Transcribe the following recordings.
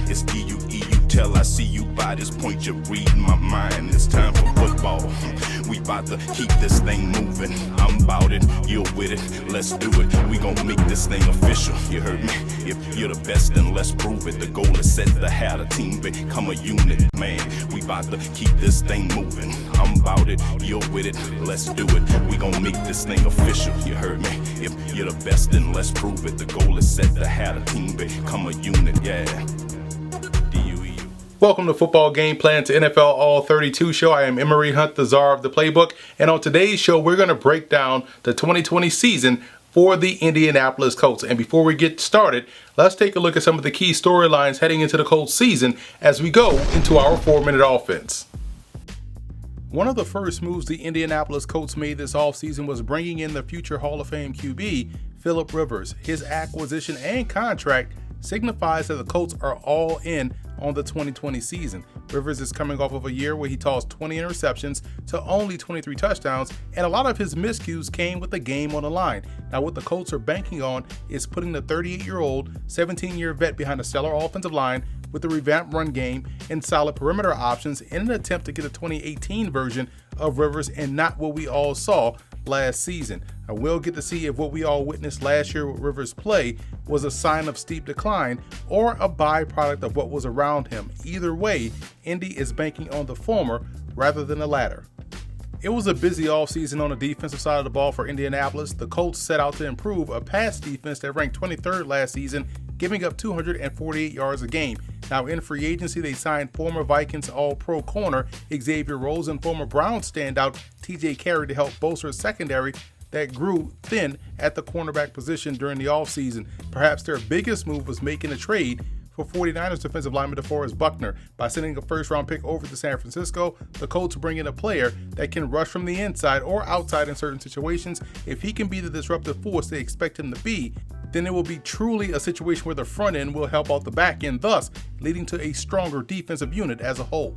It's D-U-E-U tell. I see you by this point, you're reading my mind. It's time for football. We about to keep this thing moving. I'm about it, you're with it, let's do it. We gon' make this thing official, you heard me? If you're the best, then let's prove it. The goal is set to have a team become a unit, man. We about to keep this thing moving. I'm about it, you're with it, let's do it. We gon' make this thing official, you heard me? If you're the best, then let's prove it. The goal is set to have a team become a unit, yeah. D-U-E-U. Welcome to Football Game Plan to NFL All 32 show. I am Emery Hunt, the czar of the playbook. And on today's show, we're going to break down the 2020 season for the Indianapolis Colts. And before we get started, let's take a look at some of the key storylines heading into the Colts season as we go into our 4-minute offense. One of the first moves the Indianapolis Colts made this offseason was bringing in the future Hall of Fame QB, Philip Rivers. His acquisition and contract signifies that the Colts are all in on the 2020 season. Rivers is coming off of a year where he tossed 20 interceptions to only 23 touchdowns, and a lot of his miscues came with the game on the line. Now what the Colts are banking on is putting the 38-year-old, 17-year vet behind a stellar offensive line with a revamped run game and solid perimeter options in an attempt to get a 2018 version of Rivers and not what we all saw last season. Now we'll get to see if what we all witnessed last year with Rivers' play was a sign of steep decline or a byproduct of what was around him. Either way, Indy is banking on the former rather than the latter. It was a busy offseason on the defensive side of the ball for Indianapolis. The Colts set out to improve a pass defense that ranked 23rd last season, giving up 248 yards a game. Now in free agency, they signed former Vikings All-Pro corner Xavier Rhodes and former Browns standout TJ Carey to help bolster a secondary that grew thin at the cornerback position during the offseason. Perhaps their biggest move was making a trade for 49ers defensive lineman DeForest Buckner. By sending a first-round pick over to San Francisco, the Colts bring in a player that can rush from the inside or outside in certain situations. If he can be the disruptive force they expect him to be, then it will be truly a situation where the front end will help out the back end, thus leading to a stronger defensive unit as a whole.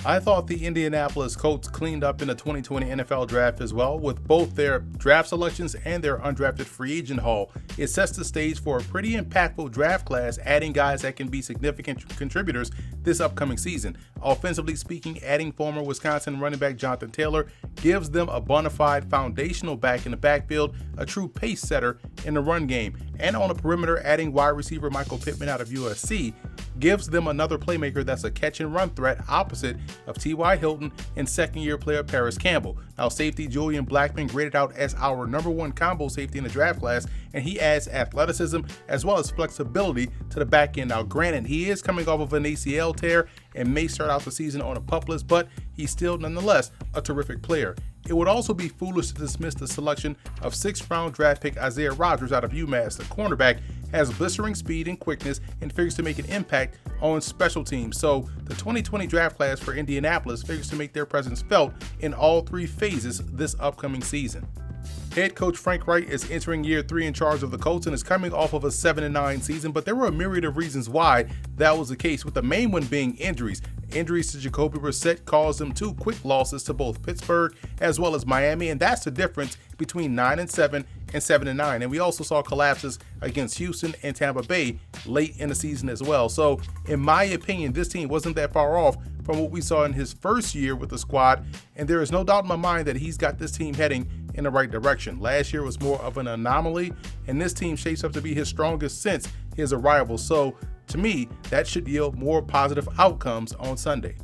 I thought the Indianapolis Colts cleaned up in the 2020 NFL Draft as well, with both their draft selections and their undrafted free agent haul. It sets the stage for a pretty impactful draft class, adding guys that can be significant contributors this upcoming season. Offensively speaking, adding former Wisconsin running back Jonathan Taylor gives them a bona fide foundational back in the backfield, a true pace setter in the run game. And on the perimeter, adding wide receiver Michael Pittman out of USC gives them another playmaker that's a catch and run threat opposite of T.Y. Hilton and second-year player Parris Campbell. Now safety Julian Blackmon graded out as our #1 combo safety in the draft class, and he adds athleticism as well as flexibility to the back end. Now granted, he is coming off of an ACL tear and may start out the season on a PUP list, but he's still nonetheless a terrific player. It would also be foolish to dismiss the selection of 6th-round draft pick Isaiah Rodgers out of UMass. The cornerback has blistering speed and quickness and figures to make an impact on special teams. So the 2020 draft class for Indianapolis figures to make their presence felt in all 3 phases this upcoming season. Head coach Frank Reich is entering year 3 in charge of the Colts and is coming off of a 7-9 season, but there were a myriad of reasons why that was the case, with the main one being injuries. Injuries to Jacoby Brissett caused them 2 quick losses to both Pittsburgh as well as Miami, and that's the difference between 9-7 and 7-9. And we also saw collapses against Houston and Tampa Bay late in the season as well. So in my opinion, this team wasn't that far off from what we saw in his first year with the squad, and there is no doubt in my mind that he's got this team heading in the right direction. Last year was more of an anomaly, and this team shapes up to be his strongest since his arrival. So to me, that should yield more positive outcomes on Sunday.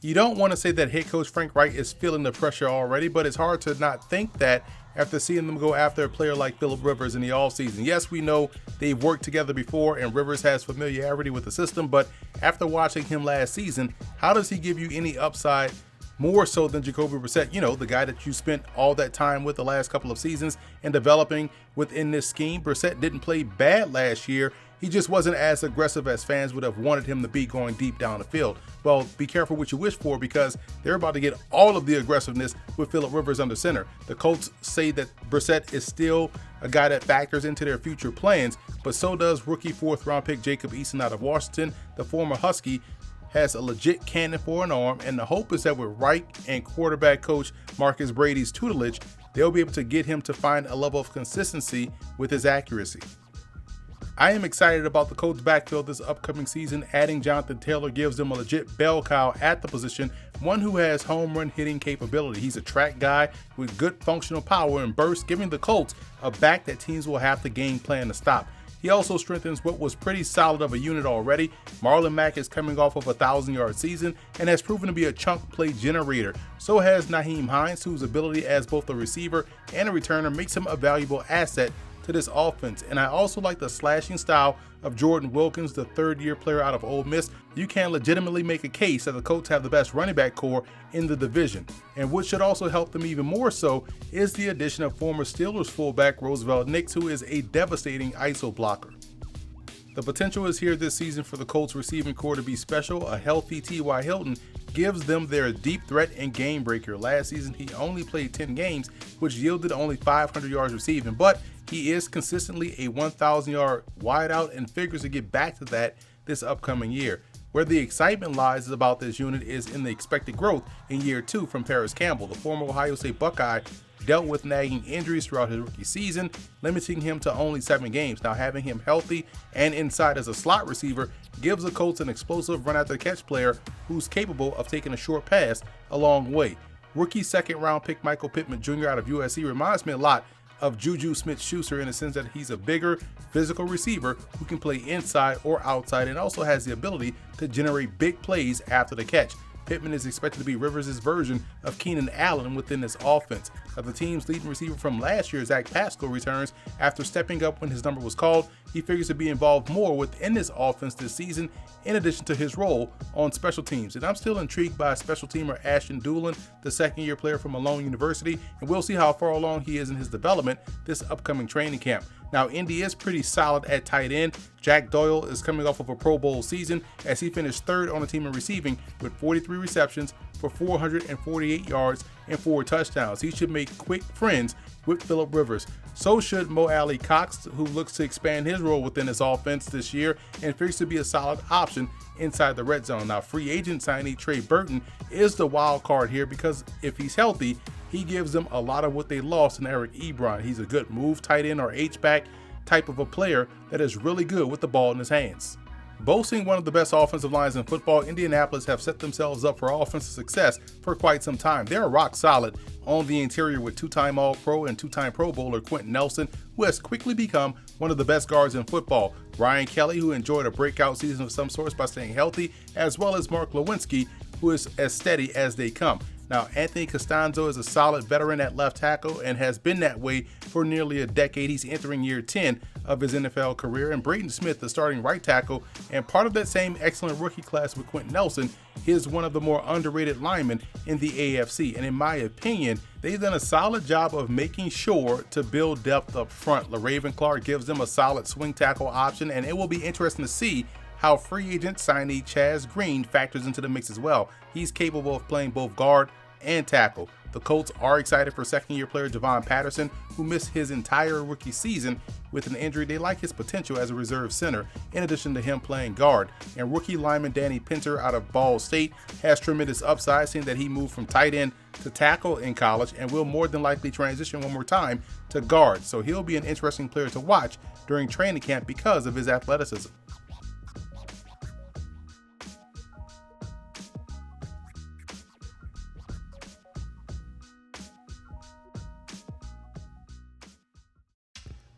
You don't want to say that head coach Frank Reich is feeling the pressure already, but it's hard to not think that after seeing them go after a player like Philip Rivers in the offseason. Yes, we know they've worked together before and Rivers has familiarity with the system, but after watching him last season, how does he give you any upside more so than Jacoby Brissett, the guy that you spent all that time with the last couple of seasons and developing within this scheme? Brissett didn't play bad last year. He just wasn't as aggressive as fans would have wanted him to be going deep down the field. Well, be careful what you wish for, because they're about to get all of the aggressiveness with Philip Rivers under center. The Colts say that Brissett is still a guy that factors into their future plans, but so does rookie 4th-round pick Jacob Eason out of Washington. The former Husky has a legit cannon for an arm, and the hope is that with Reich and quarterback coach Marcus Brady's tutelage, they'll be able to get him to find a level of consistency with his accuracy. I am excited about the Colts backfield this upcoming season. Adding Jonathan Taylor gives them a legit bell cow at the position, one who has home run hitting capability. He's a track guy with good functional power and burst, giving the Colts a back that teams will have to game plan to stop. He also strengthens what was pretty solid of a unit already. Marlon Mack is coming off of a 1,000-yard season and has proven to be a chunk play generator. So has Nyheim Hines, whose ability as both a receiver and a returner makes him a valuable asset to this offense. And I also like the slashing style of Jordan Wilkins, the third-year player out of Ole Miss. You can legitimately make a case that the Colts have the best running back core in the division. And what should also help them even more so is the addition of former Steelers fullback Roosevelt Nix, who is a devastating ISO blocker. The potential is here this season for the Colts receiving core to be special. A healthy T.Y. Hilton gives them their deep threat and game breaker. Last season, he only played 10 games, which yielded only 500 yards receiving, but he is consistently a 1,000-yard wideout and figures to get back to that this upcoming year. Where the excitement lies about this unit is in the expected growth in year 2 from Parris Campbell. The former Ohio State Buckeye dealt with nagging injuries throughout his rookie season, limiting him to only 7 games. Now, having him healthy and inside as a slot receiver gives the Colts an explosive run-after-the-catch player who's capable of taking a short pass a long way. Rookie second-round pick Michael Pittman Jr. out of USC reminds me a lot of Juju Smith-Schuster in the sense that he's a bigger physical receiver who can play inside or outside and also has the ability to generate big plays after the catch. Pittman is expected to be Rivers' version of Keenan Allen within this offense. Now, the team's leading receiver from last year, Zach Pascal, returns after stepping up when his number was called. He figures to be involved more within this offense this season, in addition to his role on special teams. And I'm still intrigued by special teamer Ashton Doolin, the second-year player from Malone University, and we'll see how far along he is in his development this upcoming training camp. Now, Indy is pretty solid at tight end. Jack Doyle is coming off of a Pro Bowl season as he finished third on the team in receiving with 43 receptions for 448 yards and 4 touchdowns. He should make quick friends with Phillip Rivers. So should Mo Alley Cox, who looks to expand his role within this offense this year and figures to be a solid option inside the red zone. Now, free agent signee Trey Burton is the wild card here because if he's healthy, he gives them a lot of what they lost in Eric Ebron. He's a good move tight end or H-back type of a player that is really good with the ball in his hands. Boasting one of the best offensive lines in football, Indianapolis have set themselves up for offensive success for quite some time. They're rock solid on the interior with 2-time All-Pro and 2-time Pro Bowler Quentin Nelson, who has quickly become one of the best guards in football. Ryan Kelly, who enjoyed a breakout season of some sorts by staying healthy, as well as Mark Lewinsky, who is as steady as they come. Now, Anthony Costanzo is a solid veteran at left tackle and has been that way for nearly a decade. He's entering year 10 of his NFL career. And Braden Smith, the starting right tackle, and part of that same excellent rookie class with Quentin Nelson, is one of the more underrated linemen in the AFC. And in my opinion, they've done a solid job of making sure to build depth up front. LaRaven Clark gives them a solid swing tackle option, and it will be interesting to see how free agent signee Chaz Green factors into the mix as well. He's capable of playing both guard and tackle. The Colts are excited for second-year player JAVON Patterson, who missed his entire rookie season with an injury. They like his potential as a reserve center, in addition to him playing guard. And rookie lineman Danny Pinter out of Ball State has tremendous upside, seeing that he moved from tight end to tackle in college and will more than likely transition one more time to guard. So he'll be an interesting player to watch during training camp because of his athleticism.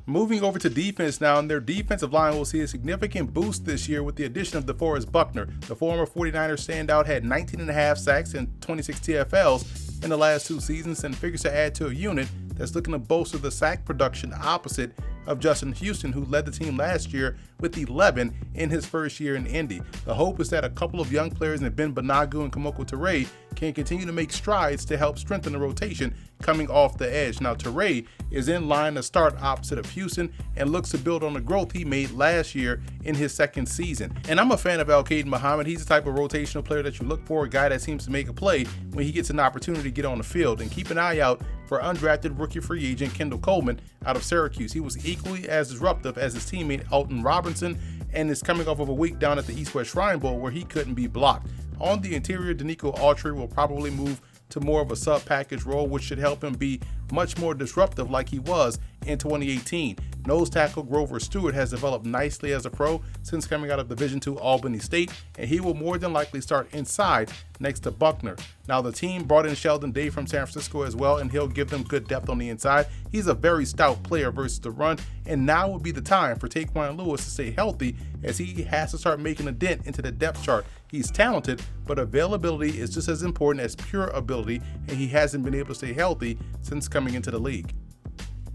Moving over to defense now, and their defensive line will see a significant boost this year with the addition of DeForest Buckner. The former 49ers standout had 19.5 sacks and 26 TFLs in the last 2 seasons and figures to add to a unit that's looking to bolster the sack production opposite of Justin Houston, who led the team last year with 11 in his first year in Indy. The hope is that a couple of young players in Ben Banogu and Kamoko Toure can continue to make strides to help strengthen the rotation coming off the edge. Now, Toure is in line to start opposite of Houston and looks to build on the growth he made last year in his second season. And I'm a fan of Al-Qaeda Muhammad. He's the type of rotational player that you look for, a guy that seems to make a play when he gets an opportunity to get on the field. And keep an eye out for undrafted rookie free agent Kendall Coleman out of Syracuse. He was equally as disruptive as his teammate Alton Robinson and is coming off of a week down at the East-West Shrine Bowl where he couldn't be blocked. On the interior, Danico Autry will probably move to more of a sub-package role, which should help him be much more disruptive like he was in 2018. Nose tackle Grover Stewart has developed nicely as a pro since coming out of Division II Albany State, and he will more than likely start inside next to Buckner. Now, the team brought in Sheldon Day from San Francisco as well, and he'll give them good depth on the inside. He's a very stout player versus the run, and now would be the time for Taquan Lewis to stay healthy, as he has to start making a dent into the depth chart. He's talented, but availability is just as important as pure ability, and he hasn't been able to stay healthy since coming into the league.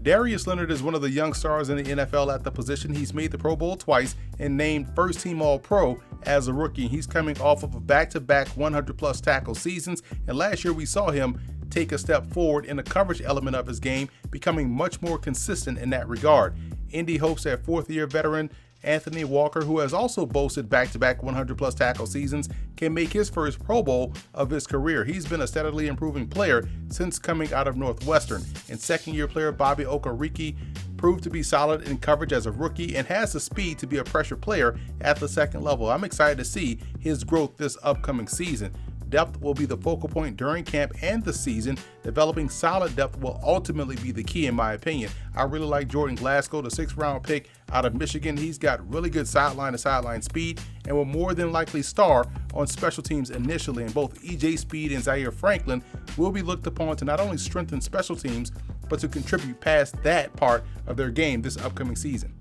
Darius Leonard is one of the young stars in the NFL at the position. He's made the Pro Bowl twice and named first team All-Pro as a rookie. He's coming off of a back-to-back 100-plus tackle seasons, and last year we saw him take a step forward in the coverage element of his game, becoming much more consistent in that regard. Indy hopes that fourth-year veteran Anthony Walker, who has also boasted back-to-back 100-plus tackle seasons, can make his first Pro Bowl of his career. He's been a steadily improving player since coming out of Northwestern. And second-year player Bobby Okereke proved to be solid in coverage as a rookie and has the speed to be a pressure player at the second level. I'm excited to see his growth this upcoming season. Depth will be the focal point during camp and the season. Developing solid depth will ultimately be the key, in my opinion. I really like Jordan Glasgow, the 6th-round pick out of Michigan. He's got really good sideline-to-sideline speed and will more than likely star on special teams initially. And both E.J. Speed and Zaire Franklin will be looked upon to not only strengthen special teams, but to contribute past that part of their game this upcoming season.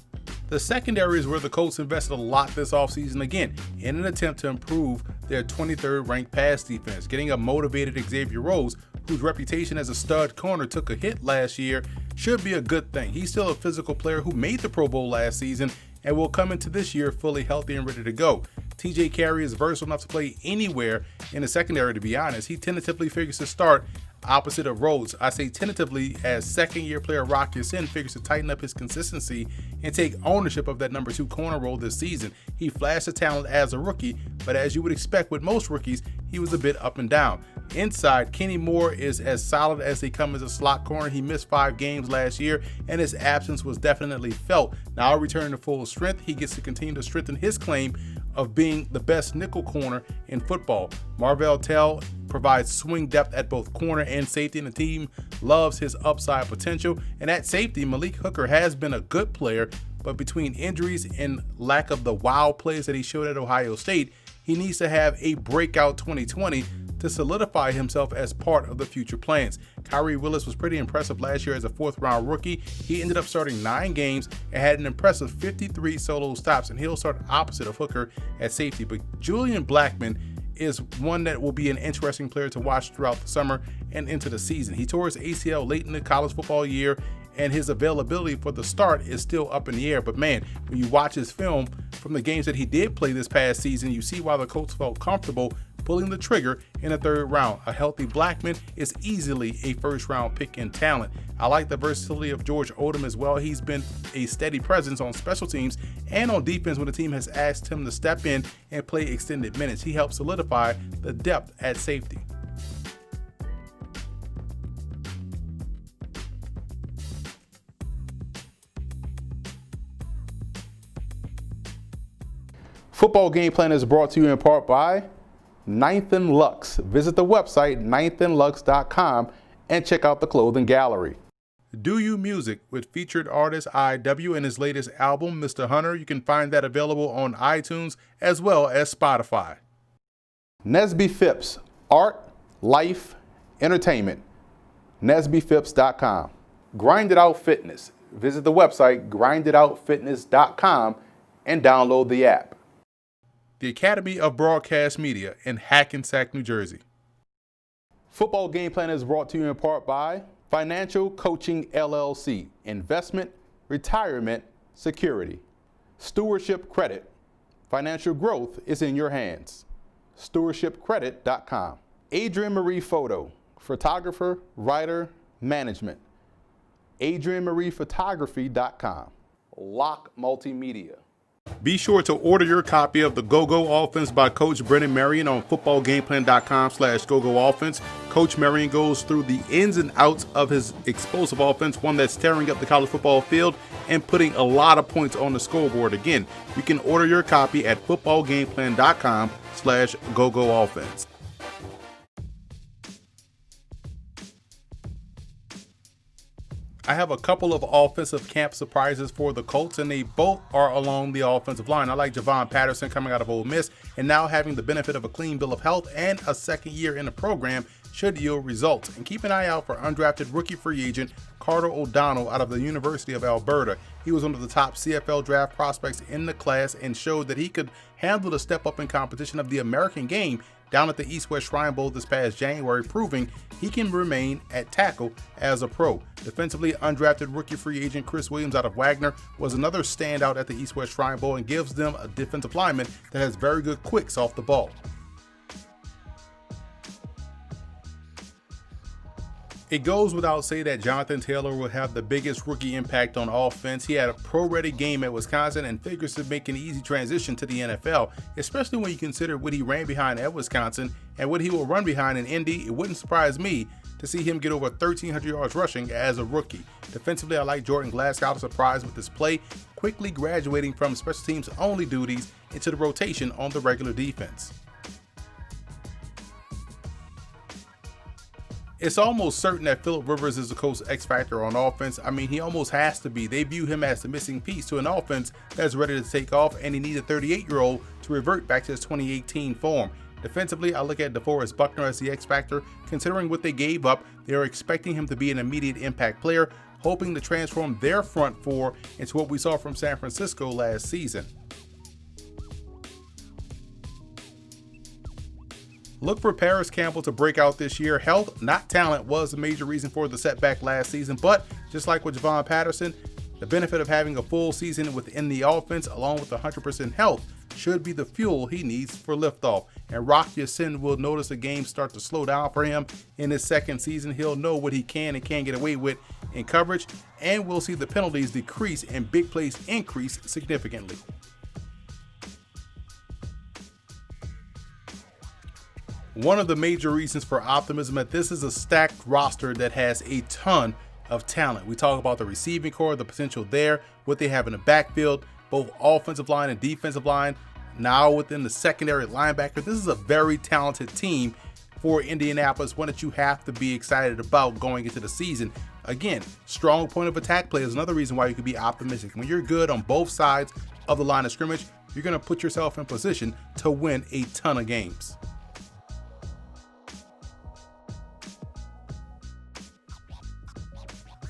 The secondary is where the Colts invested a lot this offseason, again, in an attempt to improve their 23rd ranked pass defense. Getting a motivated Xavier Rhodes, whose reputation as a stud corner took a hit last year, should be a good thing. He's still a physical player who made the Pro Bowl last season and will come into this year fully healthy and ready to go. TJ Carey is versatile enough to play anywhere in the secondary, to be honest. He tentatively figures to start opposite of Rhodes. I say tentatively as second-year player Rock Ya-Sin figures to tighten up his consistency and take ownership of that number 2 corner role this season. He flashed the talent as a rookie, but as you would expect with most rookies, he was a bit up and down. Inside, Kenny Moore is as solid as they come as a slot corner. He missed 5 games last year, and his absence was definitely felt. Now returning to full strength, he gets to continue to strengthen his claim of being the best nickel corner in football. Marvell Tell provides swing depth at both corner and safety, and the team loves his upside potential. And at safety, Malik Hooker has been a good player, but between injuries and lack of the wow plays that he showed at Ohio State, he needs to have a breakout 2020 to solidify himself as part of the future plans. Kyrie Willis was pretty impressive last year as a 4th-round rookie. He ended up starting 9 games and had an impressive 53 solo stops, and he'll start opposite of Hooker at safety. But Julian Blackmon is one that will be an interesting player to watch throughout the summer and into the season. He tore his ACL late in the college football year, and his availability for the start is still up in the air. But man, when you watch his film from the games that he did play this past season, you see why the Colts felt comfortable pulling the trigger in the 3rd round. A healthy Blackmon is easily a 1st-round pick in talent. I like the versatility of George Odom as well. He's been a steady presence on special teams and on defense when the team has asked him to step in and play extended minutes. He helps solidify the depth at safety. Football Game Plan is brought to you in part by 9th and Lux. Visit the website 9thandlux.com and check out the clothing gallery. Do You Music with featured artist IW and his latest album, Mr. Hunter. You can find that available on iTunes as well as Spotify. Nesby Phipps, art, life, entertainment. NesbyPhipps.com. Grind It Out Fitness. Visit the website grinditoutfitness.com and download the app. The Academy of Broadcast Media in Hackensack, New Jersey. Football Game Plan is brought to you in part by Financial Coaching LLC, investment, retirement, security. Stewardship Credit, financial growth is in your hands. Stewardshipcredit.com. Adrienne Marie Photo, photographer, writer, management. AdrienneMariePhotography.com. Lock Multimedia. Be sure to order your copy of the Go-Go Offense by Coach Brennan Marion on footballgameplan.com/GoGoOffense. Coach Marion goes through the ins and outs of his explosive offense, one that's tearing up the college football field and putting a lot of points on the scoreboard. Again, you can order your copy at footballgameplan.com/GoGoOffense. I have a couple of offensive camp surprises for the Colts, and they both are along the offensive line. I like JAVON PATTERSON coming out of Ole Miss, and now having the benefit of a clean bill of health and a second year in the program should yield results. And keep an eye out for undrafted rookie free agent Carter O'Donnell out of the University of Alberta. He was one of the top CFL draft prospects in the class and showed that he could handle the step up in competition of the American game down at the East-West Shrine Bowl this past January, proving he can remain at tackle as a pro. Defensively, undrafted rookie free agent Chris Williams out of Wagner was another standout at the East-West Shrine Bowl and gives them a defensive lineman that has very good quicks off the ball. It goes without saying that Jonathan Taylor will have the biggest rookie impact on offense. He had a pro-ready game at Wisconsin and figures to make an easy transition to the NFL, especially when you consider what he ran behind at Wisconsin and what he will run behind in Indy. It wouldn't surprise me to see him get over 1,300 yards rushing as a rookie. Defensively, I like Jordan GLASGOW to surprise with this play, quickly graduating from special teams only duties into the rotation on the regular defense. It's almost certain that Philip Rivers is the Colts' X factor on offense. I mean, he almost has to be. They view him as the missing piece to an offense that's ready to take off, and he needs a 38-year-old to revert back to his 2018 form. Defensively, I look at DeForest Buckner as the X factor. Considering what they gave up, they are expecting him to be an immediate impact player, hoping to transform their front four into what we saw from San Francisco last season. Look for Parris Campbell to break out this year. Health, not talent, was a major reason for the setback last season, but just like with JAVON PATTERSON, the benefit of having a full season within the offense along with 100% health should be the fuel he needs for liftoff. And Rock Ya-Sin will notice the game start to slow down for him in his second season. He'll know what he can and can't get away with in coverage, and we'll see the penalties decrease and big plays increase significantly. One of the major reasons for optimism that this is a stacked roster that has a ton of talent. We talk about the receiving core, the potential there, what they have in the backfield, both offensive line and defensive line. Now within the secondary linebacker, this is a very talented team for Indianapolis, one that you have to be excited about going into the season. Again, strong point of attack play is another reason why you can be optimistic. When you're good on both sides of the line of scrimmage, you're going to put yourself in position to win a ton of games.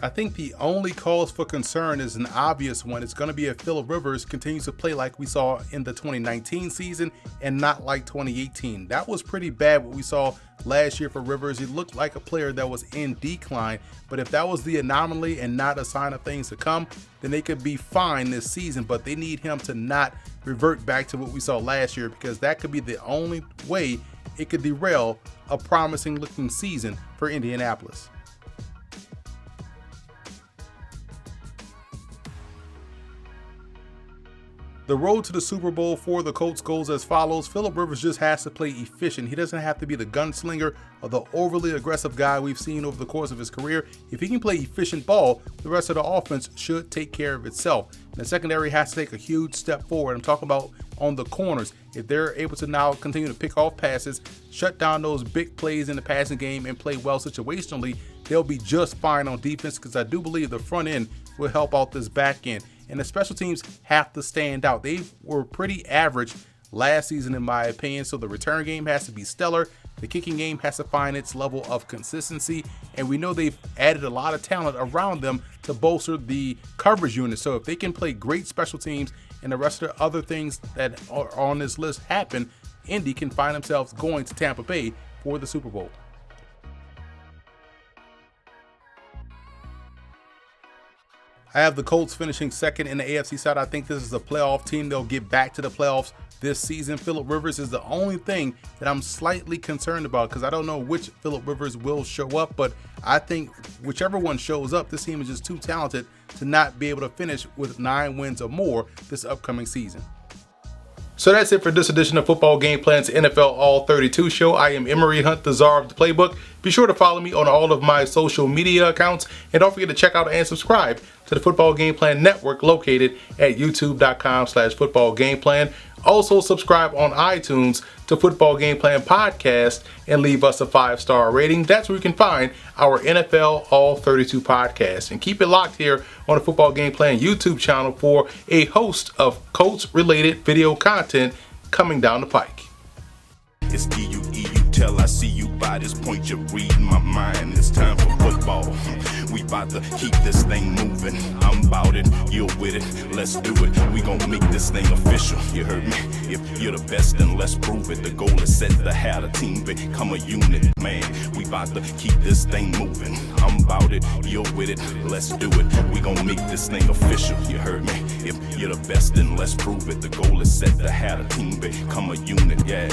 I think the only cause for concern is an obvious one. It's going to be if Philip Rivers continues to play like we saw in the 2019 season and not like 2018. That was pretty bad what we saw last year for Rivers. He looked like a player that was in decline, but if that was the anomaly and not a sign of things to come, then they could be fine this season, but they need him to not revert back to what we saw last year, because that could be the only way it could derail a promising looking season for Indianapolis. The road to the Super Bowl for the Colts goes as follows. Philip Rivers just has to play efficient. He doesn't have to be the gunslinger or the overly aggressive guy we've seen over the course of his career. If he can play efficient ball, the rest of the offense should take care of itself. And the secondary has to take a huge step forward. I'm talking about on the corners. If they're able to now continue to pick off passes, shut down those big plays in the passing game, and play well situationally, they'll be just fine on defense, because I do believe the front end will help out this back end. And the special teams have to stand out. They were pretty average last season, in my opinion, so the return game has to be stellar. The kicking game has to find its level of consistency, and we know they've added a lot of talent around them to bolster the coverage unit. So if they can play great special teams and the rest of the other things that are on this list happen, Indy can find themselves going to Tampa Bay for the Super Bowl. I have the Colts finishing second in the AFC side. I think this is a playoff team. They'll get back to the playoffs this season. Philip Rivers is the only thing that I'm slightly concerned about, because I don't know which Philip Rivers will show up, but I think whichever one shows up, this team is just too talented to not be able to finish with 9 wins or more this upcoming season. So that's it for this edition of Football Game Plan's NFL All 32 show. I am Emery Hunt, the czar of the playbook. Be sure to follow me on all of my social media accounts, and don't forget to check out and subscribe to the Football Game Plan Network, located at youtube.com/footballgameplan. Also subscribe on iTunes to Football Game Plan Podcast and leave us a 5-star rating. That's where you can find our NFL All 32 podcast. And keep it locked here on the Football Game Plan YouTube channel for a host of Colts-related video content coming down the pike. It's D-U-E, you tell I see you by this point, you're reading my mind. It's time for football. We about to keep this thing moving. I'm about it, you're with it, let's do it. We gon' make this thing official, you heard me? If you're the best, then let's prove it. The goal is set to have a team become a unit, man. We about to keep this thing moving. I'm about it, you're with it, let's do it. We gon' make this thing official, you heard me? If you're the best, then let's prove it. The goal is set to have a team become a unit, yeah.